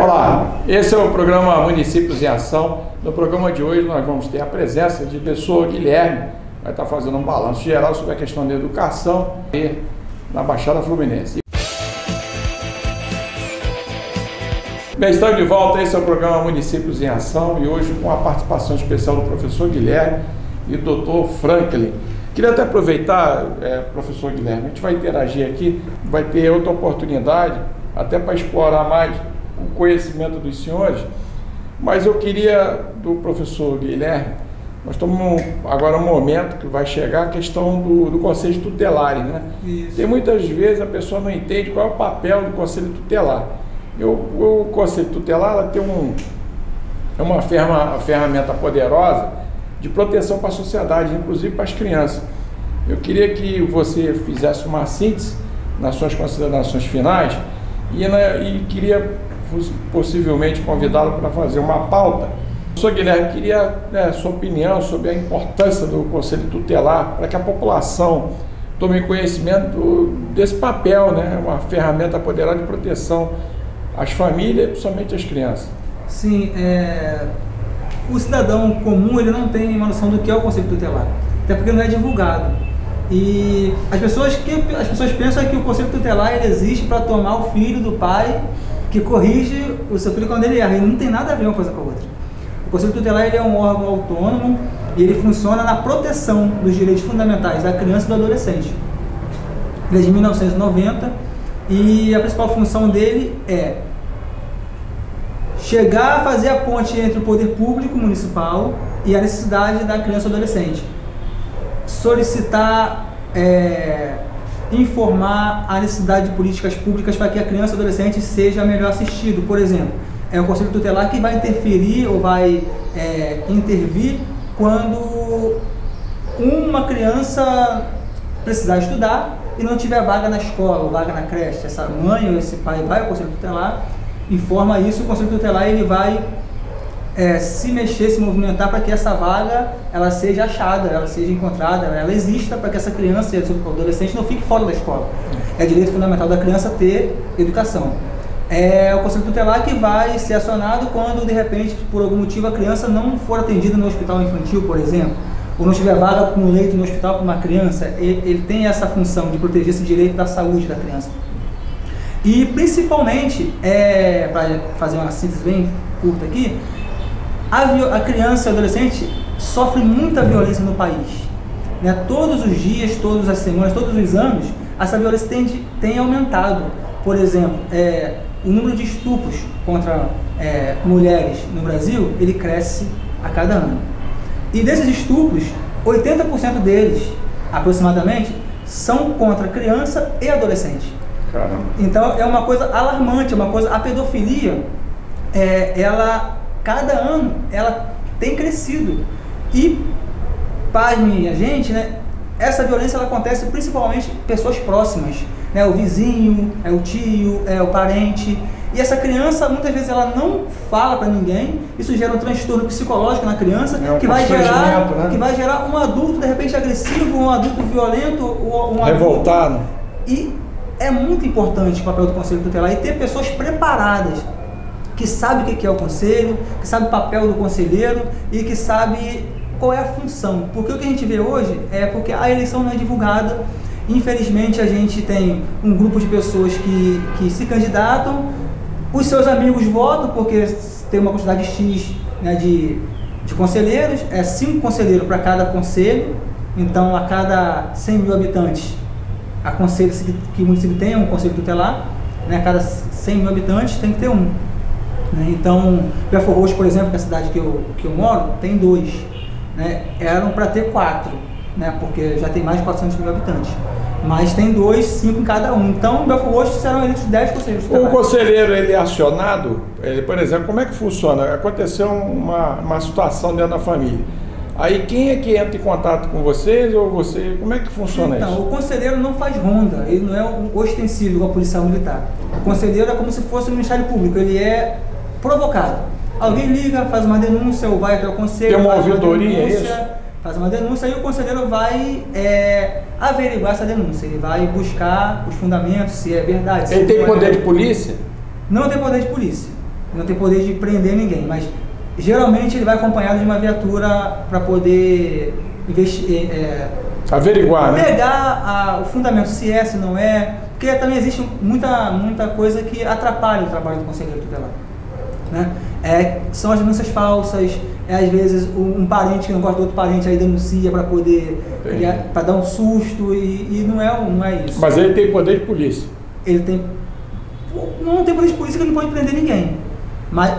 Olá, esse é o programa Municípios em Ação. No programa de hoje nós vamos ter a presença de Pessoa Guilherme, que vai estar fazendo um balanço geral sobre a questão da educação na Baixada Fluminense. Bem, estamos de volta, esse é o programa Municípios em Ação e hoje com a participação especial do professor Guilherme e do Dr. Franklin. Queria até aproveitar, professor Guilherme, a gente vai interagir aqui, vai ter outra oportunidade até para explorar mais o conhecimento dos senhores, mas eu queria do professor Guilherme, nós estamos agora no momento que vai chegar a questão do Conselho Tutelar, né? Isso. Tem muitas vezes a pessoa não entende qual é o papel do Conselho Tutelar. O Conselho Tutelar ela tem uma ferramenta poderosa de proteção para a sociedade, inclusive para as crianças. Eu queria que você fizesse uma síntese nas suas considerações finais e queria possivelmente convidá-lo para fazer uma pauta. Professor Guilherme, queria sua opinião sobre a importância do Conselho Tutelar para que a população tome conhecimento desse papel, né? Uma ferramenta poderosa de proteção às famílias e principalmente às crianças. Sim, o cidadão comum ele não tem uma noção do que é o Conselho Tutelar, até porque não é divulgado. E as pessoas pensam que o Conselho Tutelar ele existe para tomar o filho do pai que corrige o seu filho quando ele erra, e não tem nada a ver uma coisa com a outra. O Conselho Tutelar ele é um órgão autônomo e ele funciona na proteção dos direitos fundamentais da criança e do adolescente. Ele é de 1990 e a principal função dele é chegar a fazer a ponte entre o poder público municipal e a necessidade da criança e adolescente. Solicitar, informar a necessidade de políticas públicas para que a criança e o adolescente seja melhor assistido. Por exemplo, é o Conselho Tutelar que vai interferir ou vai intervir quando uma criança precisar estudar e não tiver vaga na escola ou vaga na creche. Essa mãe ou esse pai vai ao Conselho Tutelar, informa isso, o Conselho Tutelar ele vai se mexer, se movimentar para que essa vaga ela seja achada, ela seja encontrada, ela exista para que essa criança e o adolescente não fique fora da escola. É direito fundamental da criança ter educação. É o Conselho Tutelar que vai ser acionado quando, de repente, por algum motivo, a criança não for atendida no hospital infantil, por exemplo, ou não tiver vaga com um leito no hospital para uma criança. Ele tem essa função de proteger esse direito da saúde da criança. E, principalmente, para fazer uma síntese bem curta aqui, a criança e o adolescente sofrem muita violência no país. Né? Todos os dias, todas as semanas, todos os anos, essa violência tem aumentado. Por exemplo, o número de estupros contra mulheres no Brasil, ele cresce a cada ano. E desses estupros, 80% deles, aproximadamente, são contra criança e adolescente. Caramba. Então é uma coisa alarmante, a pedofilia, cada ano ela tem crescido. E, pasme a gente, né, essa violência ela acontece principalmente em pessoas próximas, né, o vizinho, o tio, o parente. E essa criança, muitas vezes, ela não fala para ninguém. Isso gera um transtorno psicológico na criança, que vai gerar um adulto, de repente, agressivo, um adulto violento, um revoltado. E é muito importante o papel do Conselho Tutelar e ter pessoas preparadas, que sabem o que é o conselho, que sabem o papel do conselheiro e que sabem qual é a função. Porque o que a gente vê hoje é porque a eleição não é divulgada. Infelizmente, a gente tem um grupo de pessoas que se candidatam, os seus amigos votam, porque tem uma quantidade X, né, de conselheiros, 5 conselheiros para cada conselho, então a cada 100 mil habitantes, aconselha-se que o município tenha um conselho tutelar, né, a cada 100 mil habitantes tem que ter um. Né? Então, Belford Roxo, por exemplo, que é a cidade que eu moro, tem 2. Né? Eram para ter 4, né, porque já tem mais de 400 mil habitantes. Mas tem 2, 5 em cada um. Então, Belford Roxo serão eleitos 10 conselheiros. O conselheiro, ele é acionado, por exemplo, como é que funciona? Aconteceu uma situação dentro da família. Aí quem é que entra em contato com vocês ou você? Como é que funciona isso? Então, o conselheiro não faz ronda, ele não é um ostensivo igual a policial militar. O conselheiro é como se fosse o Ministério Público, ele é provocado. Alguém liga, faz uma denúncia ou vai até o conselho. Tem uma ouvidoria, é isso? Faz uma denúncia e o conselheiro vai averiguar essa denúncia, ele vai buscar os fundamentos, se é verdade. Ele tem poder de polícia? Não tem poder de polícia. não tem poder de prender ninguém, mas geralmente ele vai acompanhado de uma viatura para poder averiguar, pegar o fundamento, se é, se não é, porque também existe muita coisa que atrapalha o trabalho do conselheiro tutelar, né? São as denúncias falsas, às vezes um parente que não gosta do outro parente aí denuncia para poder para dar um susto e não é isso. Mas ele tem poder de polícia. Não tem poder de polícia, que ele não pode prender ninguém.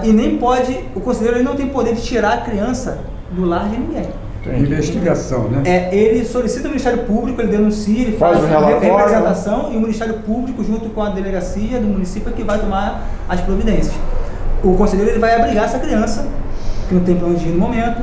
E nem pode, o conselheiro ele não tem poder de tirar a criança do lar de ninguém. Tem investigação, né? Ele solicita o Ministério Público, ele denuncia, ele faz a representação e o Ministério Público, junto com a delegacia do município, é que vai tomar as providências. O conselheiro ele vai abrigar essa criança, que não tem para onde ir no momento,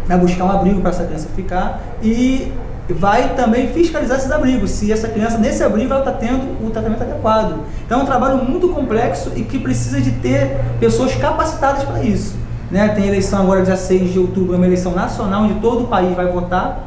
vai buscar um abrigo para essa criança ficar e vai também fiscalizar esses abrigos, se essa criança nesse abrigo ela está tendo o tratamento adequado. Então é um trabalho muito complexo e que precisa de ter pessoas capacitadas para isso, né? Tem eleição agora dia 6 de outubro, é uma eleição nacional onde todo o país vai votar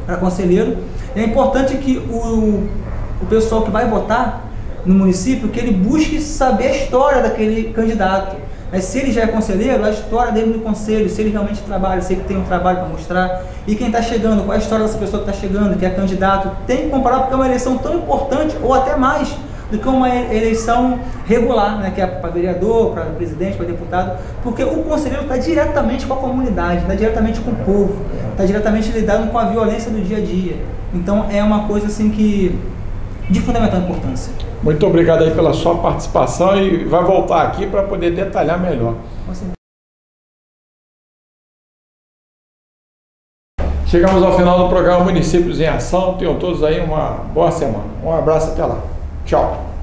para conselheiro. É importante que o pessoal que vai votar no município, que ele busque saber a história daquele candidato. Se ele já é conselheiro, a história dele no conselho, se ele realmente trabalha, se ele tem um trabalho para mostrar, e quem está chegando, qual é a história dessa pessoa que está chegando, que é candidato, tem que comparar, porque é uma eleição tão importante, ou até mais, do que uma eleição regular, né, que é para vereador, para presidente, para deputado, porque o conselheiro está diretamente com a comunidade, está diretamente com o povo, está diretamente lidando com a violência do dia a dia. Então é uma coisa assim de fundamental importância. Muito obrigado aí pela sua participação e vai voltar aqui para poder detalhar melhor. Chegamos ao final do programa Municípios em Ação. Tenham todos aí uma boa semana. Um abraço, até lá. Tchau.